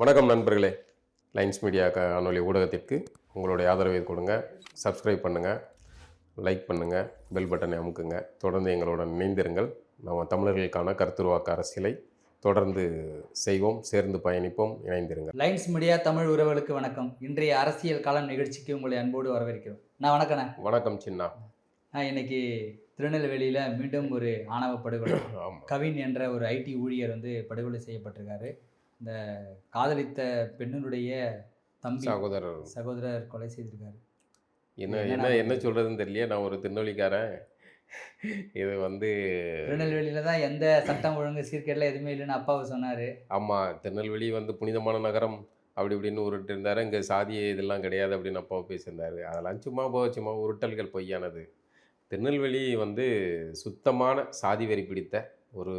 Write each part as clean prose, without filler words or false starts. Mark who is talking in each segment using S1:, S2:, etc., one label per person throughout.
S1: வணக்கம் நண்பர்களே. Lines media காணொலி ஊடகத்திற்கு உங்களுடைய ஆதரவை கொடுங்க. சப்ஸ்கிரைப் பண்ணுங்கள், லைக் பண்ணுங்கள், பெல் பட்டனை அமுக்குங்க. தொடர்ந்து எங்களுடன் இணைந்திருங்கள். நம்ம தமிழர்களுக்கான கருத்துருவாக்க அரசியலை தொடர்ந்து செய்வோம், சேர்ந்து பயணிப்போம், இணைந்திருங்கள்.
S2: லைன்ஸ் மீடியா தமிழ் உறவுகளுக்கு வணக்கம். இன்றைய அரசியல் காலம் நிகழ்ச்சிக்கு உங்களை அன்போடு வரவேற்கிறோம். நான் வணக்கண்ணே.
S1: வணக்கம் சின்னா.
S2: இன்னைக்கு திருநெல்வேலியில் மீண்டும் ஒரு ஆணவ படுகொலை. கவின் என்ற ஒரு ஐடி ஊழியர் படுகொலை செய்யப்பட்டிருக்காரு. இந்த காதலித்த பெண்ணினுடைய தம்பி சகோதரர் கொலை செய்திருக்காரு.
S1: என்ன சொல்றதுன்னு தெரியல. நான் ஒரு திருநெல்வேலிக்காரன். இது
S2: திருநெல்வேலியில் தான் எந்த சட்டம் ஒழுங்கு சீர்கேடெலாம் எதுவுமே இல்லைன்னு அப்பாவை சொன்னார்.
S1: ஆமாம், திருநெல்வேலி புனிதமான நகரம் அப்படி இப்படின்னு உருட்டு இருந்தார். இங்கே சாதி இதெல்லாம் கிடையாது அப்படின்னு அப்பாவை பேசியிருந்தார். அதெல்லாம் சும்மா உருட்டல்கள், பொய்யானது. திருநெல்வேலி சுத்தமான சாதி வெறி பிடித்த ஒரு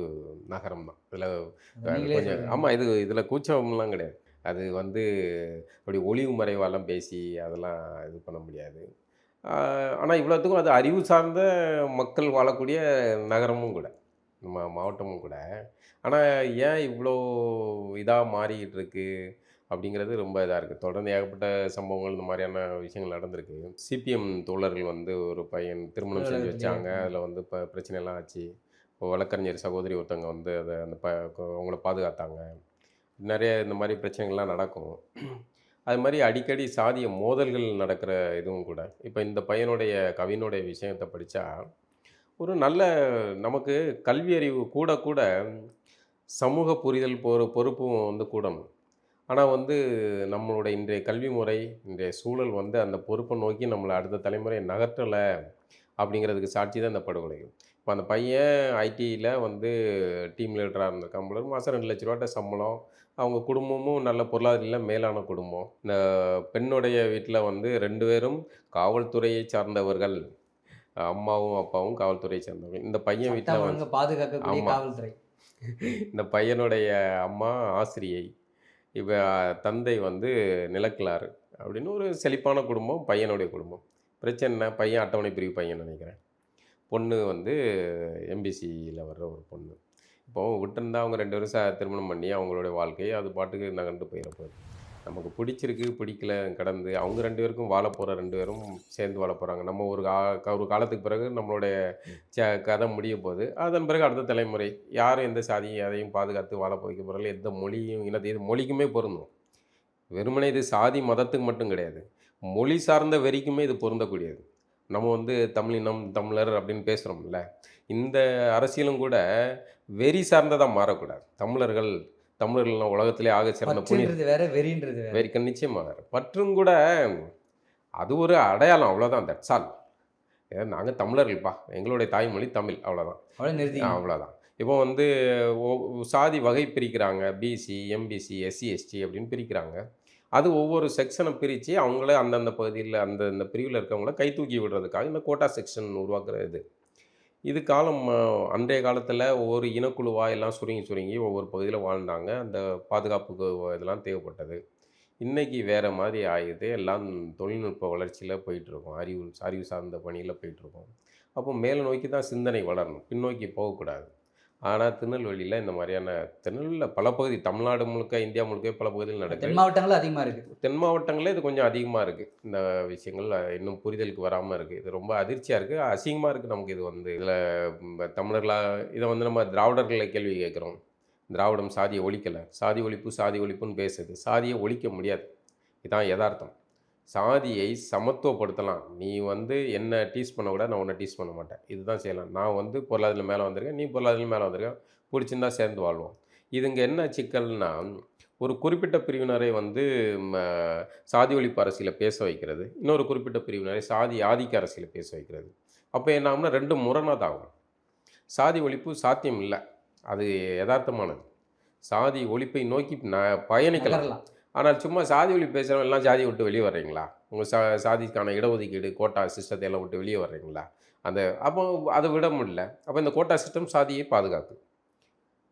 S1: நகரம் தான். இதில் கொஞ்சம் ஆமாம், இதில் கூச்சம்லாம் கிடையாது. அது அப்படி ஒளிவு மறைவாலாம் பேசி அதெல்லாம் இது பண்ண முடியாது. ஆனால் இவ்வளோத்துக்கும் அது அறிவு சார்ந்த மக்கள் வாழக்கூடிய நகரமும் கூட, நம்ம மாவட்டமும் கூட. ஆனால் ஏன் இவ்வளோ இதாக மாறிக்கிட்டு இருக்கு அப்படிங்கிறது ரொம்ப இதாக இருக்குது. தொடர்ந்து ஏகப்பட்ட சம்பவங்கள் இந்த மாதிரியான விஷயங்கள் நடந்திருக்கு. சிபிஎம் தோழர்கள் ஒரு பையன் திருமணம் செஞ்சு வச்சாங்க. அதில் பிரச்சனைலாம் ஆச்சு. இப்போ வழக்கறிஞர் சகோதரி ஒருத்தவங்க அதை அவங்கள பாதுகாத்தாங்க. நிறைய இந்த மாதிரி பிரச்சனைகள்லாம் நடக்கும். அது மாதிரி அடிக்கடி சாதிய மோதல்கள் நடக்கிற இதுவும் கூட. இப்போ இந்த பையனுடைய கவினுடைய விஷயத்தை படித்தா ஒரு நல்ல நமக்கு கல்வி அறிவு கூட கூட சமூக புரிதல் பொறுப்பும் கூடணும். ஆனால் நம்மளோட இன்றைய கல்வி முறை, இன்றைய சூழல் அந்த பொறுப்பை நோக்கி நம்மளை அடுத்த தலைமுறை நகர்த்தலை அப்படிங்கிறதுக்கு சாட்சி தான் இந்த படுகொலைகள். இப்போ அந்த பையன் ஐடியில் டீம் லீடராக இருந்திருக்கான் போல. மாதம் 2 லட்ச ரூபாட்ட சம்பளம். அவங்க குடும்பமும் நல்ல பொருளாதாரத்தில் மேலான குடும்பம். இந்த பெண்ணுடைய வீட்டில் 2 பேரும் காவல்துறையை சார்ந்தவர்கள். அம்மாவும் அப்பாவும் காவல்துறையை சார்ந்தவர்கள். இந்த பையன் வீட்டில்
S2: பாதுகாக்கக்கூடிய காவல்துறை.
S1: இந்த பையனுடைய அம்மா ஆசிரியை. இப்போ தந்தை நிலக்கிழார் அப்படின்னு ஒரு செழிப்பான குடும்பம் பையனுடைய குடும்பம். பிரச்சனை, பையன் அட்டவணை பிரிவு பையன் நினைக்கிறேன். பொண்ணு எம்பிசியில் வர்ற ஒரு பொண்ணு. இப்போது விட்டுருந்தா அவங்க 2 பேரும் திருமணம் பண்ணி அவங்களுடைய வாழ்க்கையை அது பாட்டுக்கு நகர்ந்து போயிடப்போகுது. நமக்கு பிடிச்சிருக்கு பிடிக்கல கடந்து அவங்க 2 பேருக்கும் வாழ போகிற 2 பேரும் சேர்ந்து வாழ போகிறாங்க. நம்ம ஒரு காலத்துக்கு பிறகு நம்மளுடைய கதை முடிய போகுது. அதன் பிறகு அடுத்த தலைமுறை யாரும் எந்த சாதியும் அதையும் பாதுகாத்து வாழ போய்க்க போகிறாங்க. எந்த மொழியும் இது மொழிக்குமே பொருந்தும். வெறுமனே இது சாதி மதத்துக்கு மட்டும் கிடையாது, மொழி சார்ந்த வெறிக்குமே இது பொருந்தக்கூடியது. நம்ம தமிழினம் தமிழர் அப்படின்னு பேசுகிறோம்ல, இந்த அரசியலும் கூட வெறி சார்ந்ததாக மாறக்கூடாது. தமிழர்கள்லாம் உலகத்திலே ஆக சிறந்த வெறிக்கு நிச்சயமாக வேறு. பற்றும் கூட அது ஒரு அடையாளம், அவ்வளோதான். That's all. நாங்கள் தமிழர்கள்ப்பா, எங்களுடைய தாய்மொழி தமிழ், அவ்வளோதான். அவ்வளோதான். இப்போ சாதி வகை பிரிக்கிறாங்க. பிசி, எம்பிசி, எஸ்சி, எஸ்டி அப்படின்னு பிரிக்கிறாங்க. அது ஒவ்வொரு செக்ஷனை பிரித்து அவங்கள அந்தந்த பகுதியில் அந்தந்த பிரிவில் இருக்கவங்கள கை தூக்கி விடுறதுக்காக இந்த கோட்டா செக்ஷன் உருவாக்குறது. இது காலம் அன்றைய காலத்தில் ஒவ்வொரு இனக்குழுவாக எல்லாம் சுருங்கி ஒவ்வொரு பகுதியில் வாழ்ந்தாங்க. அந்த பாதுகாப்புக்கு இதெல்லாம் தேவைப்பட்டது. இன்றைக்கி வேறு மாதிரி ஆகிடுது. எல்லாம் தொழில்நுட்ப வளர்ச்சியில் போயிட்டுருக்கோம். அறிவு சார்ந்த பணியில் போயிட்டுருக்கோம். அப்போ மேலே நோக்கி தான் சிந்தனை வளரணும், பின்னோக்கி போகக்கூடாது. ஆனால் திருநெல்வேலியில் இந்த மாதிரியான திருநெல்வேலியில் பல பகுதி, தமிழ்நாடு முழுக்க, இந்தியா முழுக்க பல பகுதியில் நடக்குது.
S2: தென் மாவட்டங்கள் அதிகமாக இருக்குது.
S1: தென் மாவட்டங்களே இது கொஞ்சம் அதிகமாக இருக்குது. இந்த விஷயங்கள் இன்னும் புரிதலுக்கு வராமல் இருக்குது. இது ரொம்ப அதிர்ச்சியாக இருக்குது, அசிங்கமாக இருக்குது நமக்கு. இது இதில் தமிழர்களாக இதை நம்ம திராவிடர்களை கேள்வி கேட்குறோம். திராவிடம் சாதியை ஒழிக்கலை. சாதி ஒழிப்புன்னு பேசுது. சாதியை ஒழிக்க முடியாது. இதுதான் யதார்த்தம். சாதியை சமத்துவப்படுத்தலாம். நீ என்ன டீஸ் பண்ண கூட நான் உன்னை டீஸ் பண்ண மாட்டேன். இதுதான் செய்யலாம். நான் பொருளாதாரத்தில் மேலே வந்திருக்கேன், நீ பொருளாதாரத்தில் மேலே வந்திருக்கேன், பிடிச்சிருந்தா சேர்ந்து வாழ்வோம். இதுங்க என்ன சிக்கல்னா, ஒரு குறிப்பிட்ட பிரிவினரை சாதி ஒழிப்பு அரசியலை பேச வைக்கிறது, இன்னொரு குறிப்பிட்ட பிரிவினரை சாதி ஆதிக்க அரசியலை பேச வைக்கிறது. அப்போ என்ன ஆகும்னா 2 முரணாக தான் ஆகும். சாதி ஒழிப்பு சாத்தியம் இல்லை, அது யதார்த்தமானது. சாதி ஒழிப்பை நோக்கி பயணிக்கலாம். ஆனால் சும்மா சாதி ஒழிப்பு பேசுகிறவங்க எல்லாம் சாதியை விட்டு வெளியே வர்றீங்களா? உங்கள் சாதிக்கான இடஒதுக்கீடு கோட்டா சிஸ்டத்தை எல்லாம் விட்டு வெளியே வர்றீங்களா? அப்போ அதை விட முடியல. அப்போ இந்த கோட்டா சிஸ்டம் சாதியை பாதுகாக்கும்.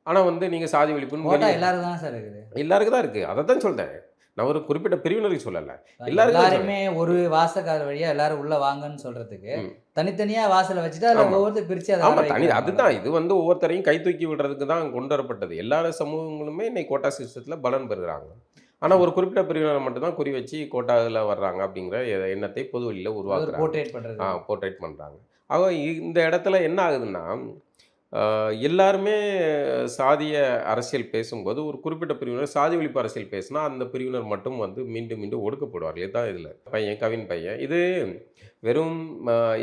S1: ஆனால் நீங்கள் சாதி ஒழிப்புன்னு
S2: எல்லாருக்கும் தான் சார் இருக்குது.
S1: எல்லாருக்கும் தான் இருக்குது. அதை தான் சொல்கிறேன். நான் ஒரு குறிப்பிட்ட பிரிவினருக்கு சொல்லலை,
S2: எல்லாருமே ஒரு வாசக்கார வழியாக எல்லாரும் உள்ளே வாங்கன்னு சொல்கிறதுக்கு தனித்தனியாக வாசலை வச்சுட்டு அதில் ஒவ்வொருத்தர் பிரித்து
S1: அதை அதுதான். இது ஒவ்வொருத்தரையும் கை தூக்கி விடுறதுக்கு தான் கொண்டு வரப்பட்டது. எல்லா சமூகங்களுமே இன்னைக்கு கோட்டா சிஸ்டத்தில் பலன் பெறுகிறாங்க. ஆனால் ஒரு குறிப்பிட்ட பிரிவினரை மட்டும்தான் குறி வச்சு கோட்டாவில் வர்றாங்க அப்படிங்கிற எண்ணத்தை பொது வெளியில் உருவாக்குறாங்க,
S2: போர்ட்ரேட் பண்ணுறது.
S1: போர்ட்ரேட் பண்ணுறாங்க. ஆக இந்த இடத்துல என்ன ஆகுதுன்னா, எல்லாருமே சாதிய அரசியல் பேசும்போது ஒரு குறிப்பிட்ட பிரிவினர் சாதி ஒழிப்பு அரசியல் பேசினா அந்த பிரிவினர் மட்டும் வந்து மீண்டும் மீண்டும் ஒடுக்கப்படுவார்கள். இதுதான் இதில் பையன் கவின் பையன் இது வெறும்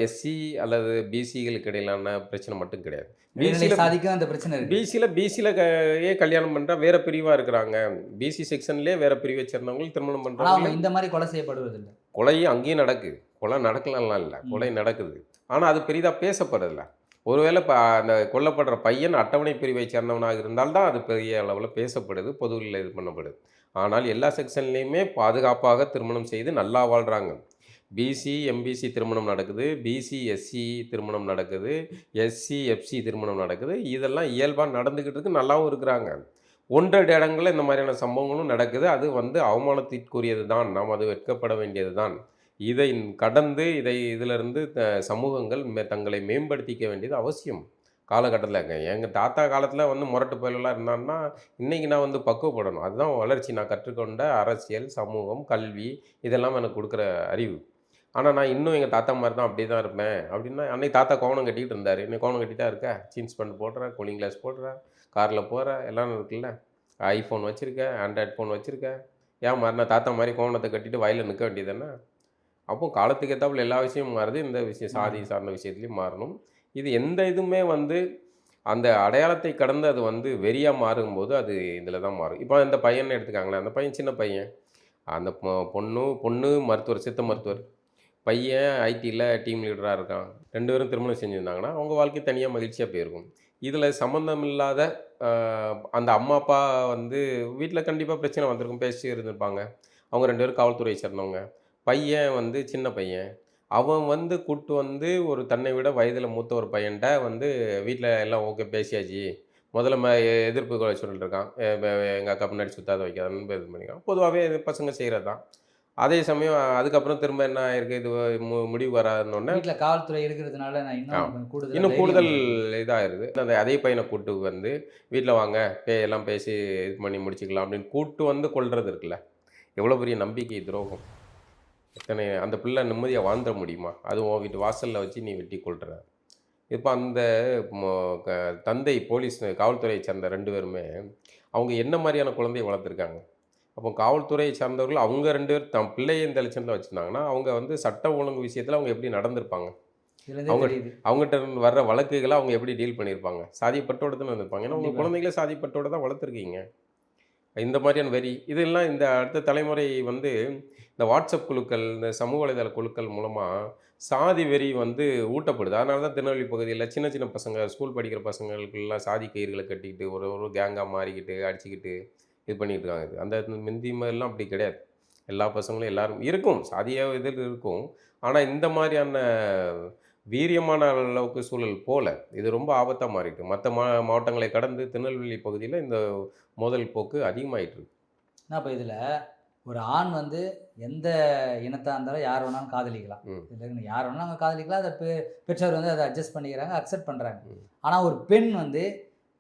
S1: எஸ்சி அல்லது பிசிகளுக்கு இடையிலான பிரச்சனை மட்டும் கிடையாது.
S2: சாதிக்கும் அந்த பிரச்சனை
S1: பிசியில் கல்யாணம் பண்ணுறா வேற பிரிவாக இருக்கிறாங்க. பிசி செக்ஷன்லேயே வேற பிரிவை சேர்ந்தவங்களும் திருமணம் பண்ணுறாங்க.
S2: இந்த மாதிரி கொலை செய்யப்படுவதில்லை.
S1: கொலை அங்கேயும் நடக்குது, கொலை நடக்கலாம் இல்லை, கொலை நடக்குது. ஆனால் அது பெரிதாக பேசப்படுறதில்ல. ஒருவேளை இப்போ அந்த கொல்லப்படுற பையன் அட்டவணை பிரிவை சேர்ந்தவனாக இருந்தால்தான் அது பெரிய அளவில் பேசப்படுது, பொதுவில் இது பண்ணப்படுது. ஆனால் எல்லா செக்ஷன்லேயுமே பாதுகாப்பாக திருமணம் செய்து நல்லா வாழ்கிறாங்க. பிசி எம்பிசி திருமணம் நடக்குது, பிசி எஸ்சி திருமணம் நடக்குது, எஸ்சி எஃப்சி திருமணம் நடக்குது. இதெல்லாம் இயல்பாக நடந்துக்கிட்டு இருக்கு, நல்லாவும் இருக்கிறாங்க. ஒன்றரை இடங்களில் இந்த மாதிரியான சம்பவங்களும் நடக்குது. அது வந்து அவமானத்திற்குரியது தான், நாம் அது வெட்கப்பட வேண்டியது தான். இதை கடந்து இதிலிருந்து சமூகங்கள் தங்களை மேம்படுத்திக்க வேண்டியது அவசியம் காலகட்டத்தில். எங்கள் தாத்தா காலத்தில் வந்து முரட்டு பயலெல்லாம் இருந்தான்னா இன்றைக்கி நான் வந்து பக்குவப்படணும். அதுதான் வளர்ச்சி. நான் கற்றுக்கொண்ட அரசியல், சமூகம், கல்வி இதெல்லாம் எனக்கு கொடுக்குற அறிவு. ஆனால் நான் இன்னும் எங்கள் தாத்தா மாதிரி தான் அப்படி தான் இருப்பேன் அப்படின்னா, அன்னைக்கு தாத்தா கோவணம் கட்டிகிட்டு இருந்தார், இன்னைக்கு கோவணம் கட்டி தான் இருக்கா, ஜீன்ஸ் பேண்ட் போடுறேன், கூலிங் கிளாஸ் போடுறேன், காரில் போகிற எல்லாம் இருக்குல்ல, ஐஃபோன் வச்சுருக்கேன், ஆண்ட்ராய்ட் ஃபோன் வச்சுருக்கேன். ஏன் மாறினா தாத்தா மாதிரி கோவணத்தை கட்டிட்டு வயலில் நிற்க வேண்டியதுன்னா? அப்போது காலத்துக்கு ஏற்றாப்புல எல்லா விஷயமும் மாறுது. இந்த விஷயம் சாதி சார்ந்த விஷயத்துலையும் மாறணும். இது எந்த இதுவுமே வந்து அந்த அடையாளத்தை கடந்து அது வந்து வெறியாக மாறும்போது அது இதில் தான் மாறும். இப்போ இந்த பையனை எடுத்துக்காங்களேன், அந்த பையன் சின்ன பையன், அந்த பொண்ணு மருத்துவர், சித்த மருத்துவர், பையன் ஐடியில் டீம் லீடராக இருக்கான். 2 பேரும் திருமணம் செஞ்சுருந்தாங்கன்னா அவங்க வாழ்க்கை தனியாக மகிழ்ச்சியாக போயிருக்கும். இதில் சம்மந்தம் இல்லாத அந்த அம்மா அப்பா வந்து வீட்டில் கண்டிப்பாக பிரச்சனை வந்திருக்கும், பேசி இருந்திருப்பாங்க. அவங்க 2 பேரும் காவல்துறையை சேர்ந்தவங்க. பையன் வந்து சின்ன பையன், அவன் வந்து கூட்டு வந்து ஒரு தன்னை விட வயதில் மூத்த ஒரு பையன்ட்ட வந்து வீட்டில் எல்லாம் ஓகே பேசியாச்சு, முதல்ல எதிர்ப்பு சொல்லிட்டு இருக்கான், எங்கள் அக்கா பின்னாடி சுத்தாத வைக்காதன்னு இது பண்ணிக்கலாம். பொதுவாகவே பசங்க செய்கிறது தான். அதே சமயம் அதுக்கப்புறம் திரும்ப என்ன ஆயிருக்கு, இது முடிவு வராதுன்னொன்னே
S2: வீட்டில் காவல்துறை இருக்கிறதுனால நான்
S1: இன்னும் கூடுதல் இதாகிடுது. அந்த அதே பையனை கூட்டு வந்து வீட்டில் வாங்க எல்லாம் பேசி இது பண்ணி முடிச்சுக்கலாம் அப்படின்னு கூட்டு வந்து கொள்வது இருக்குல்ல, எவ்வளோ பெரிய நம்பிக்கை துரோகம். எத்தனை அந்த பிள்ளை நிம்மதியாக வாழ்ந்துட முடியுமா? அதுவும் உன் வீட்டு வாசலில் வச்சு நீ வெட்டி கொள்கிற. இப்போ அந்த தந்தை போலீஸ் காவல்துறையை சேர்ந்த 2 பேருமே அவங்க என்ன மாதிரியான குழந்தையை வளர்த்துருக்காங்க? அப்போ காவல்துறையை சார்ந்தவர்கள் அவங்க 2 பேர் தம் பிள்ளையை இந்த லட்சத்தில் வச்சுருந்தாங்கன்னா அவங்க வந்து சட்ட ஒழுங்கு விஷயத்தில் அவங்க எப்படி நடந்திருப்பாங்க? அவங்ககிட்ட வர்ற வழக்குகளை அவங்க எப்படி டீல் பண்ணியிருப்பாங்க? சாதிப்பட்டோடு தான் இருந்திருப்பாங்க. ஏன்னா உங்கள் குழந்தைகளே சாதிப்பட்டோடு தான் வளர்த்துருக்கீங்க. இந்த மாதிரியான வெறி இதெல்லாம் இந்த அடுத்த தலைமுறை வந்து இந்த வாட்ஸ்அப் குழுக்கள், இந்த சமூக வலைதள குழுக்கள் மூலமாக சாதி வெறி வந்து ஊட்டப்படுது. அதனால தான் திருநெல்வேலி பகுதியில் சின்ன சின்ன பசங்க, ஸ்கூல் படிக்கிற பசங்களுக்கெல்லாம் சாதி கயிறுகளை கட்டிக்கிட்டு ஒரு கேங்காக மாறிக்கிட்டு அடிச்சுக்கிட்டு இது பண்ணிகிட்டு இருக்காங்க. அந்த முந்தி மாதிரிலாம் அப்படி கிடையாது. எல்லா பசங்களும் எல்லாரும் இருக்கும், சாதிய இதில் இருக்கும். ஆனால் இந்த மாதிரியான வீரியமான அளவுக்கு சூழல் போல இது ரொம்ப ஆபத்தாக மாறிட்டு மற்ற மாவட்டங்களை கடந்து திருநெல்வேலி பகுதியில் இந்த மோதல் போக்கு அதிகமாகிட்டு இருக்கு.
S2: இப்போ இதில் ஒரு ஆண் வந்து எந்த இனத்தாக இருந்தாலும் யார் வேணாலும் காதலிக்கலாம். இதில் யார் வேணாலும் அவங்க காதலிக்கலாம். அதை பெற்றோர் வந்து அதை அட்ஜஸ்ட் பண்ணிக்கிறாங்க, அக்செப்ட் பண்ணுறாங்க. ஆனால் ஒரு பெண் வந்து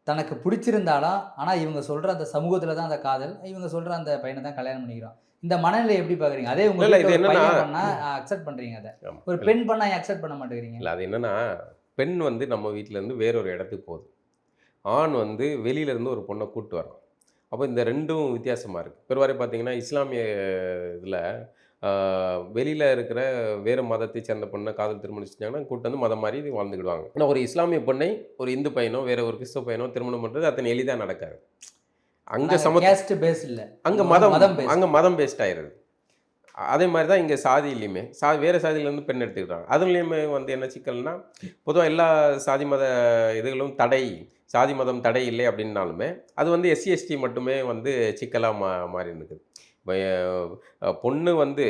S2: தனக்கு பிடிச்சிருந்தாலும் ஆனால் இவங்க சொல்கிற அந்த சமூகத்தில் தான் அந்த காதல், இவங்க சொல்கிற அந்த பையனை தான் கல்யாணம் பண்ணிக்கிறோம். இந்த மனநிலை எப்படி பார்க்குறீங்க? அதே உங்களுக்கு என்னன்னா அக்செப்ட் பண்ணுறீங்க, அதை ஒரு பெண் பண்ணால் அக்செப்ட் பண்ண மாட்டேங்கிறீங்க.
S1: இல்லை, அது என்னென்னா பெண் வந்து நம்ம வீட்டிலேருந்து வேறொரு இடத்துக்கு போகுது, ஆண் வந்து வெளியிலேருந்து ஒரு பொண்ணை கூப்பிட்டு வரோம். அப்போ இந்த ரெண்டும் வித்தியாசமாக இருக்குது. பெருவாரி பார்த்தீங்கன்னா இஸ்லாமிய இதில் வெளியில் இருக்கிற வேறு மதத்தை சேர்ந்த பொண்ணை காதல் திருமணம் செஞ்சாங்கன்னா கூட்டு வந்து மதம் மாதிரி வாழ்ந்துக்கிடுவாங்க. ஆனால் ஒரு இஸ்லாமிய பொண்ணை ஒரு இந்து பையனோ வேறு ஒரு கிறிஸ்தவ பையனோ திருமணம் பண்ணுறது அத்தனை எளிதாக நடக்காது. அங்கே
S2: பேஸ் இல்லை,
S1: அங்கே மதம் பேஸ்ட் ஆயிடுது. அதே மாதிரி தான் இங்கே சாதியிலையுமே வேறு சாதியிலேருந்து பெண் எடுத்துக்கிட்டாங்க. அதுலேயுமே வந்து என்ன சிக்கல்னா, பொதுவாக எல்லா சாதி மத இதுகளும் தடை, சாதி மதம் தடை இல்லை அப்படின்னாலுமே அது வந்து எஸ்சி எஸ்டி மட்டுமே வந்து சிக்கலாக மாறி இருக்குது. பொண்ணு வந்து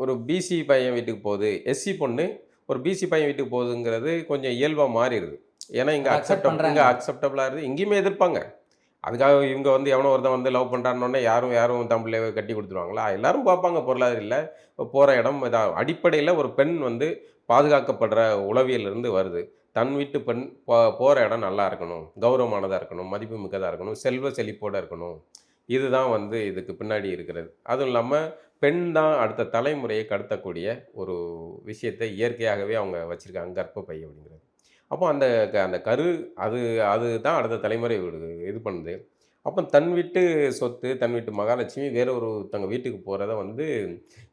S1: ஒரு பிசி பையன் வீட்டுக்கு போகுது, எஸ்சி பொண்ணு ஒரு பிசி பையன் வீட்டுக்கு போகுதுங்கிறது கொஞ்சம் இயல்பாக மாறிடுது. ஏன்னா இங்கே அக்செப்டபுளாக இருக்குது, இங்கேயுமே எதிர்ப்பாங்க. அதுக்காக இவங்க வந்து எவனோ ஒருத்தன் வந்து லவ் பண்ணுறான்னொன்னே யாரும் தமிழை கட்டி கொடுத்துருவாங்களா? எல்லாரும் பார்ப்பாங்க பொருளாதாரம் இல்லை, போகிற இடம் இதாக. அடிப்படையில் ஒரு பெண் வந்து பாதுகாக்கப்படுற உளவியலிருந்து வருது. தன் வீட்டு பெண் போகிற இடம் நல்லா இருக்கணும், கௌரவமானதாக இருக்கணும், மதிப்பு மிக்கதாக இருக்கணும், செல்வ செழிப்போடு இருக்கணும். இதுதான் வந்து இதுக்கு பின்னாடி இருக்கிறது. அதுவும் இல்லாம பெண் தான் அடுத்த தலைமுறையை கடத்தக்கூடிய ஒரு விஷயத்தை இயற்கையாகவே அவங்க வச்சிருக்காங்க, கர்ப்பப்பை அப்படிங்கிறது. அப்போ அந்த அந்த கரு அது அதுதான் அடுத்த தலைமுறை இது பண்ணுது. அப்போ தன் வீட்டு சொத்து, தன் வீட்டு மகாலட்சுமி வேற ஒருத்தவங்க வீட்டுக்கு போறத வந்து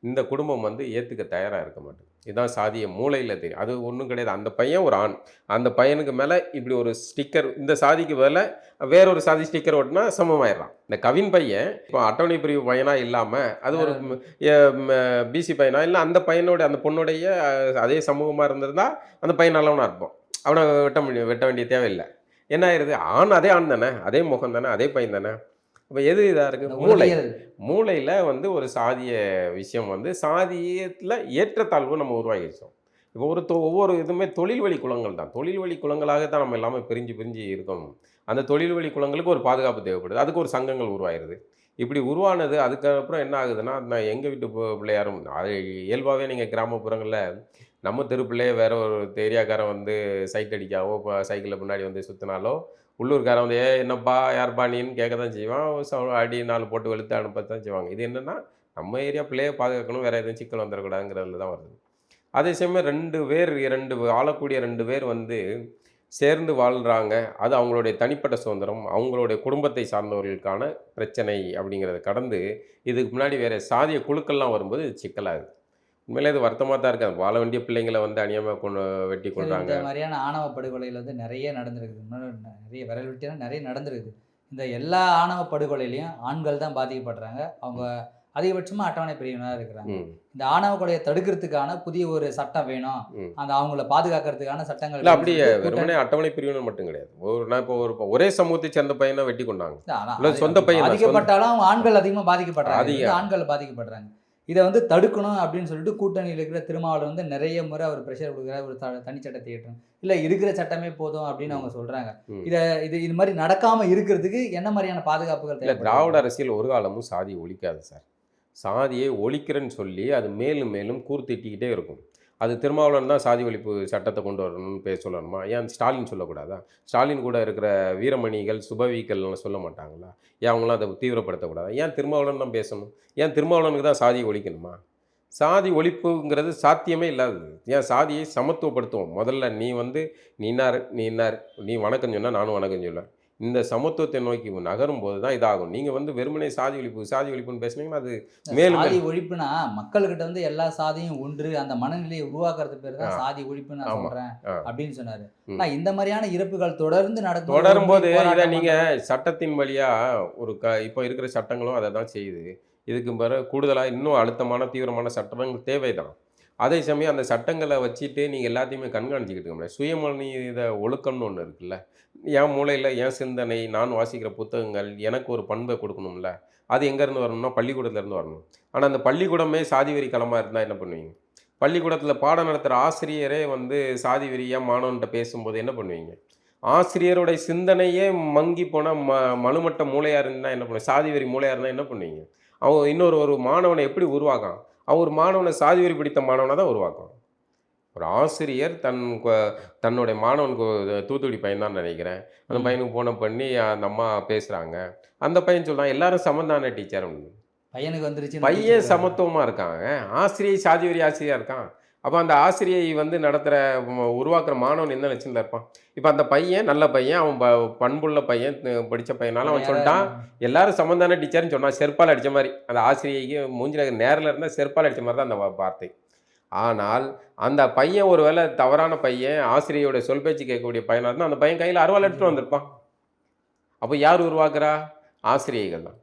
S1: இந்த குடும்பம் வந்து ஏத்துக்க தயாரா இருக்க மாட்டுது. இதான் சாதிய மூளையில தெரியும். அது ஒண்ணும் கிடையாது. அந்த பையன் ஒரு ஆண். அந்த பையனுக்கு மேல இப்படி ஒரு ஸ்டிக்கர் இந்த சாதிக்கு பதிலா வேற ஒரு சாதி ஸ்டிக்கர் ஒட்டுனா சமமாயிடுறான். இந்த கவின் பையன் இப்போ அட்டவணை பிரிவு பையனா இல்லாம, அது ஒரு எ ம பிசி பையனா இல்ல அந்த பையனோட அந்த பொண்ணுடைய அதே சமூகமா இருந்திருந்தா, அந்த பையன் நல்லவனா இருப்பான். அவன வெட்ட வேண்டிய தேவையில்ல. என்ன ஆயிருது? ஆண் அதே ஆண் தானே! அதே முகம் தானே! அதே பையன் தானே! அப்ப எது இதா இருக்கு?
S2: இந்த
S1: மூளை.
S2: உளவியல்
S1: மூளையில வந்து ஒரு சாதிய விஷயம் வந்து சாதியத்தில ஏற்றத்தாழ்வு நம்ம உருவாக்கி வச்சோம். இப்போ ஒவ்வொரு இதுவுமே தொழில் வழி குலங்கள் தான். தொழில் வழி குலங்களாக தான் நம்ம எல்லாமே பிரிஞ்சு பிரிஞ்சு இருக்கணும். அந்த தொழில் வழி குலங்களுக்கு ஒரு பாதுகாப்பு தேவைப்படுது. அதுக்கு ஒரு சங்கங்கள் உருவாயிருது. இப்படி உருவானது அதுக்கப்புறம் என்ன ஆகுதுன்னா, நான் எங்க வீட்டு பிள்ளையாரும் அது இயல்பாவே நீங்க கிராமப்புறங்கள்ல நம்ம தெரு பிள்ளைய வேற ஒரு ஏரியாக்காரன் வந்து சைட் அடிக்கவோ, சைக்கிள்ல பின்னாடி வந்து சுத்துனாலோ, உள்ளூர்காரன் வந்து "ஏய் என்னப்பா? யார்ப்பா நீன்னு?" கேட்க தான் செய்வான். அடி 4 போட்டு வெளுத்து அனுப்பத்தான் செய்வாங்க. இது என்னன்னா, நம்ம ஏரியா பிள்ளைய பாதுகாக்கணும். வேற எதுவும் சிக்கல் வந்துரக்கூடாதுங்கிறதுல தான் வருது. அதே சமயம் 2 ஆளக்கூடிய 2 பேர் வந்து சேர்ந்து வாழ்றாங்க. அது அவங்களுடைய தனிப்பட்ட சுதந்திரம். அவங்களுடைய குடும்பத்தை சார்ந்தவர்களுக்கான பிரச்சனை அப்படிங்கிறத கடந்து, இதுக்கு முன்னாடி வேற சாதிய குழுக்கள்லாம் வரும்போது இது சிக்கலாகுது. உண்மையிலே இது வருத்தமா தான் இருக்கு. வாழ வேண்டிய பிள்ளைங்கள வந்து அநியாயமா வெட்டி
S2: சரி, இந்த
S1: கொல்றாங்க.
S2: மாதிரியான ஆணவ படுகொலைகள் வந்து நெறைய நடந்திருக்குது. முன்னாடி நெறைய விரல் விட்டா நெறைய நடந்திருக்குது. இந்த எல்லா ஆணவ படுகொலையிலயும் ஆண்கள் தான் பாதிக்கப்படுறாங்க. அவங்க
S1: ம்.
S2: அதிகபட்சமா அட்டவணை பிரிவினரா இருக்கிறாங்க.
S1: ம்.
S2: இந்த ஆணவ கொலைய தடுக்கிறதுக்கான புதிய ஒரு சட்டம் வேணும்.
S1: ம்.
S2: அந்த அவங்கள பாதுகாக்கிறதுக்கான சட்டங்கள்
S1: இல்ல
S2: வேணும்னு
S1: அப்படியே
S2: சொல்லிட்டு
S1: வெறுமனே அட்டவணை பிரிவினர் மட்டும் கிடையாது. நான் இப்போ ஒரே சமூகத்தை சேர்ந்த பையன வெட்டி கொண்டாங்க.
S2: ஆனா
S1: இல்ல
S2: அது
S1: சொந்த
S2: அப்படி
S1: பையன் தான்.
S2: பாதிக்கப்பட்டாலும் ஆண்கள் அதிகமா பாதிக்கப்படுறாங்க. இது வந்து
S1: அதிகம்.
S2: ஆண்கள் பாதிக்கப்படுறாங்க. இத வந்து தடுக்கணும் அப்படின்னு சொல்லிட்டு கூட்டணியில இருக்கிற திருமாவளவன் வந்து நெறைய முறை அவர் பிரஷர் குடுக்குறாரு. ஒரு தனி சட்டத்தை இயற்றணும். இல்ல இருக்கிற சட்டமே போதும் அப்படின்னு
S1: ம்.
S2: அவங்க சொல்றாங்க.
S1: ம்.
S2: இத இது மாரி நடக்காம இருக்கிறதுக்கு என்ன மாரியான பாதுகாப்புகள்
S1: இல்ல திராவிட
S2: தேவைப்படுது?
S1: அரசியல் ஒரு காலமும் சாதிய ஒழிக்காது சார். சாதியை ஒழிக்கிறேன்னு சொல்லி அது மேலும் மேலும் கூர்த்திட்டிக்கிட்டே இருக்கும். அது திருமாவளவன் தான் சாதி ஒழிப்பு சட்டத்தை கொண்டு வரணும்னு சொல்லணுமா? ஏன் ஸ்டாலின் சொல்லக்கூடாதா? ஸ்டாலின் கூட இருக்கிற வீரமணிகள், சுபவீக்கள்லாம் சொல்ல மாட்டாங்களா? ஏன் அவங்களாம் அத தீவிரப்படுத்தக்கூடாதா? ஏன் திருமாவளவன் தான் பேசணும்? ஏன் திருமாவளவனுக்கு தான் சாதிய ஒழிக்கணுமா? சாதி ஒழிப்புங்கிறது சாத்தியமே இல்லாதது. ஏன் சாதியை சமத்துவப்படுத்துவோம். முதல்ல நீ வந்து நீ இன்னார், நீ இன்னார், நீ வணக்கம் சொன்னா நானும் வணக்கம் சொல்லுவேன். இந்த சமத்துவத்தை நோக்கி நகரும்போது தான் இதாகும். நீங்க வந்து வெறுமனே சாதி ஒழிப்புன்னு பேசுனீங்கன்னா, அது
S2: இந்த
S1: மேலும்
S2: சாதி
S1: மேலும்
S2: ஒழிப்புனா மக்கள்கிட்ட வந்து எல்லா சாதியும் ஒன்று அந்த மனநிலையை உருவாக்குறது பேரு தான்
S1: ஆ,
S2: சாதி ஒழிப்புன்னு நான்
S1: ஆமா.
S2: சொல்றேன்
S1: ஆ,
S2: அப்படின்னு சொன்னாரு.
S1: ம்.
S2: ஆனா இந்த மாரியான இறப்புகள் தொடர்ந்து நடக்கும்போது
S1: தொடரும்போது
S2: ஒதுங்கி
S1: இத
S2: போராட்டம்
S1: நீங்க
S2: பண்றது
S1: சட்டத்தின் வழியா ஒரு இப்போ இருக்கிற சட்டங்களும் அத தான் செய்யுது. இதுக்கு பிறகு கூடுதலா இன்னும் அழுத்தமான, தீவிரமான சட்டங்கள் தேவைதான். அதே சமயம் அந்த சட்டங்கள வச்சுட்டு நீங்க எல்லாத்தையுமே கண்காணிச்சுக்கிட்டு இருக்க முடியாது. சுயமனித ஒழுக்கம்னு ஒண்ணு இருக்குல்ல. என் மூளையில, என் சிந்தனை, நான் வாசிக்கிற புத்தகங்கள் எனக்கு ஒரு பண்பை கொடுக்கணும்ல. அது எங்கேருந்து வரணும்னா பள்ளிக்கூடத்துலேருந்து வரணும். ஆனா அந்த பள்ளிக்கூடமே சாதி வெறி களமா இருந்தா என்ன பண்ணுவீங்க? பள்ளிக்கூடத்தில பாடம் நடத்துற ஆசிரியரே வந்து சாதி வெறியா மாணவன்ட்ட பேசும்போது என்ன பண்ணுவீங்க? ஆசிரியருடைய சிந்தனையே மங்கி போன மழுமட்ட மூளையா இருந்தா என்ன பண்ணுவீங்க? சாதி வெறி மூளையா இருந்தா என்ன பண்ணுவீங்க? அவன் ஒரு மாணவன எப்படி உருவாக்கான்? அவன் ஒரு மாணவன சாதி வெறி பிடித்த மாணவனா தான் உருவாக்குவான். ஒரு ஆசிரியர் தன்னுடைய மாணவனுக்கு தூத்துக்குடி பையன் தான் நினைக்கிறேன். அந்த
S2: ம்.
S1: பையனுக்கு ஃபோன பண்ணி அந்த அம்மா பேசுறாங்க. அந்த பையன் சொல்றான், "எல்லாரும் சமம் தானே டீச்சர்" அப்படின்னு.
S2: பையனுக்கு வந்துருச்சுன்னு
S1: பையன்
S2: டீச்சருக்கு வருது.
S1: சமத்துவமா இருக்காங்க. ஆசிரியை சாதி வெறி ஆசிரியரா இருக்கான். அப்ப அந்த ஆசிரியை வந்து நடத்துற உருவாக்குற மாணவன் என்ன லட்சணத்துல இருப்பான்? இப்ப அந்த பையன் நல்ல பையன். அவன் பண்புள்ள பையன், படிச்ச பையனால அவன்
S2: யார
S1: சொல்ட்டான், "எல்லாரும் சமம் தானே டீச்சர்ன்னு" சொன்னான். செருப்பால அடிச்ச மாரி. அந்த ஆசிரியைக்கு மூஞ்சில நேர்ல இருந்தா செருப்பால அடிச்ச மாரி தான் அந்த வார்த்தை. ஆனால், அந்த பையன் ஒரு வேள தவறான பையன், ஆசிரியையோட சொல் பேச்சு கேட்கக்கூடிய பையனா இருந்தா, அந்த பையன் கையில அருவாள் எடுத்துட்டு வந்திருப்பான். அப்ப யார் உருவாக்குறா? ஆசிரியைகள் தான்.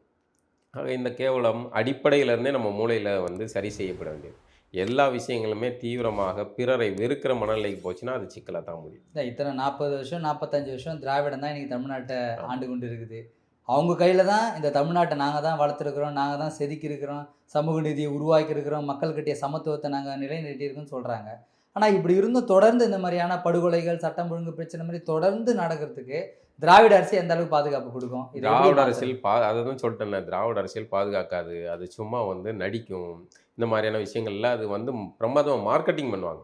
S1: ஆக இந்த கேவலம் அடிப்படையிலிருந்தே நம்ம மூளையில வந்து சரி செய்யப்பட வேண்டியது. எல்லா விஷயங்களுமே தீவிரமாக பிறரை வெறுக்கிற மனநிலைக்கு போச்சுன்னா, அது சிக்கலா தான் முடியும்.
S2: இல்ல இத்தனை 40 வருஷம், 45 வருஷம் திராவிடம் தான் இன்னைக்கு தமிழ்நாட்ட
S1: ஆமா.
S2: ஆண்டு கொண்டு இருக்குது. அவங்க கையில தான் இந்த தமிழ்நாட்ட நாங்க தான் வளர்த்துருக்கிறோம், நாங்க தான் செதுக்கியிருக்கிறோம், சமூக நீதியை உருவாக்கியிருக்கிறோம், மக்கள்கிட்டயே சமத்துவத்த நாங்க நிலைநிறுத்தியிருக்கோம்னு சொல்றாங்க. ஆனா இப்படி இருந்தும் தொடர்ந்து இந்த மாரியான படுகொலைகள், சட்டம் ஒழுங்கு பிரச்சனை மாரி தொடர்ந்து நடக்கிறதுக்கு திராவிட அரசு எந்த அளவுக்கு பாதுகாப்பு குடுக்கும்? இத எப்படி
S1: திராவிட
S2: மாத்துறது?
S1: அரசியல் அததான் சொல்ட்டேன்ல, திராவிட அரசியல் பாதுகாக்காது. அது சும்மா வந்து நடிக்கும். இந்த மாரியான விஷயங்கள்ல அது வந்து பிரமாதமா மார்க்கெட்டிங் பண்ணுவாங்க.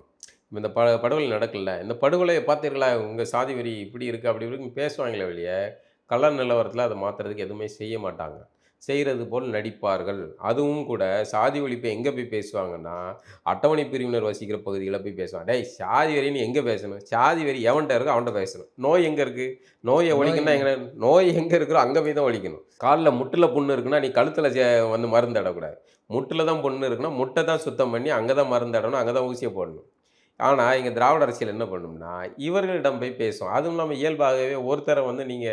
S1: இந்த படுகொலை நடக்கல. இந்த படுகொலைய பார்த்தீர்களா? உங்க சாதி வெறி இப்படி இருக்கு, அப்படி இருக்குன்னு பேசுவாங்களே ஒழிய, கள நிலவரத்தில அத மாத்துறதுக்கு எதுவுமே செய்ய மாட்டாங்க. செய்கிறது போல் நடிப்பார்கள். அதுவும் கூட சாதி ஒழிப்பை எங்கே போய் பேசுவாங்கன்னா, அட்டவணை பிரிவினர் வசிக்கிற பகுதிகள போய் பேசுவாங்க. டேய் சாதி வெறின்னு எங்கே பேசணும்? சாதி வெறி எவன்ட்ட இருக்கோ அவன்ட்ட பேசணும். நோய் எங்கே இருக்கு? நோய
S2: நோய்
S1: ஒழிக்கணும்னா எங்க நோய் எங்கே இருக்கிறோ அங்கே போய் தான் ஒழிக்கணும். கால்ல முட்டுல புண்ணு இருக்குன்னா, நீ கழுத்துல வந்து மருந்து தடக்கூடாது. முட்டுல தான் புண்ணு இருக்குன்னா, முட்ட தான் சுத்தம் பண்ணி அங்க தான் மருந்து தடவணும், அங்க தான் ஊசிய போடணும். ஆனா, இங்க திராவிட அரசியல் என்ன பண்ணும்னா, இவர்களிடம் போய் பேசும். அதுவும் இல்லாம இயல்பாகவே ஒருத்தர வந்து நீங்க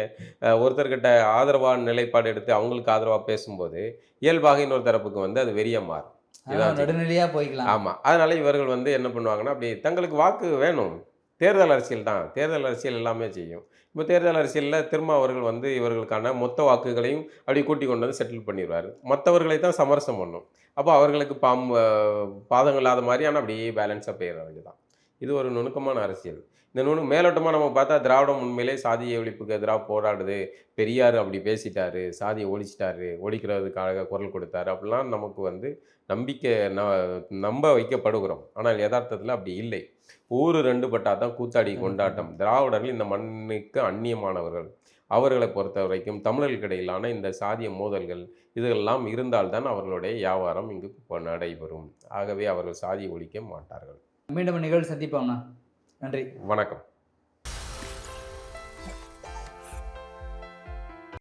S1: ஒருத்தர்கிட்ட ஆதரவான நிலைப்பாடு எடுத்து அவங்களுக்கு ஆதரவா பேசும்போது, இயல்பாக இன்னொரு தரப்புக்கு வந்து அது வெறியா மாறும். இதான் செய்யும்.
S2: நடுநிலையா போய்க்கலாம்.
S1: ஆமா. அதனால இவர்கள் வந்து என்ன பண்ணுவாங்கன்னா, அப்படி தங்களுக்கு வாக்கு வேணும். தேர்தல் அரசியல் தான். தேர்தல் அரசியல் எல்லாமே செய்யும். இப்ப தேர்தல் அரசியல்ல திரும்ப அவர்கள் வந்து இவர்களுக்கான மொத்த வாக்குகளையும் அப்படி கூட்டிக் கொண்டு வந்து செட்டில் பண்ணிருவாரு. மத்தவர்களை தான் சமரசம் பண்ணும். அப்போ அவர்களுக்கு பாதகம் இல்லாத மாரி ஆனா அப்படியே பேலன்ஸா போயிற வேண்டியதுதான். இது ஒரு நுணுக்கமான அரசியல். இந்த மேலோட்டமா நம்ம பார்த்தா திராவிடம் உண்மையிலே சாதிய ஒழிப்புக்கு எதிராக போராடுது. பெரியார் அப்படி பேசிட்டாரு. சாதிய ஒழிச்சிட்டாரு. ஒழிக்கிறதுக்காக குரல் கொடுத்தாரு. அப்படிலாம் நமக்கு வந்து நம்பிக்கை நம்ப வைக்கப்படுகிறோம். ஆனால் எதார்த்தத்தில அப்படி இல்லை. ஊரு 2 பட்டா தான் கூத்தாடி கொண்டாட்டம். திராவிடர்கள் இந்த மண்ணுக்கு அந்நியமானவர்கள். அவர்களை பொறுத்தவரைக்கும் தமிழர்களுக்கு இடையிலான இந்த சாதிய மோதல்கள் இதெல்லாம் இருந்தால் தான் அவர்களுடைய வியாபாரம் இங்கு நடைபெறும். ஆகவே அவர்கள் சாதியை ஒழிக்க மாட்டார்கள்.
S2: மீண்டும் நிகழ்வு சந்திப்போம்ண்ணா. நன்றி.
S1: வணக்கம்.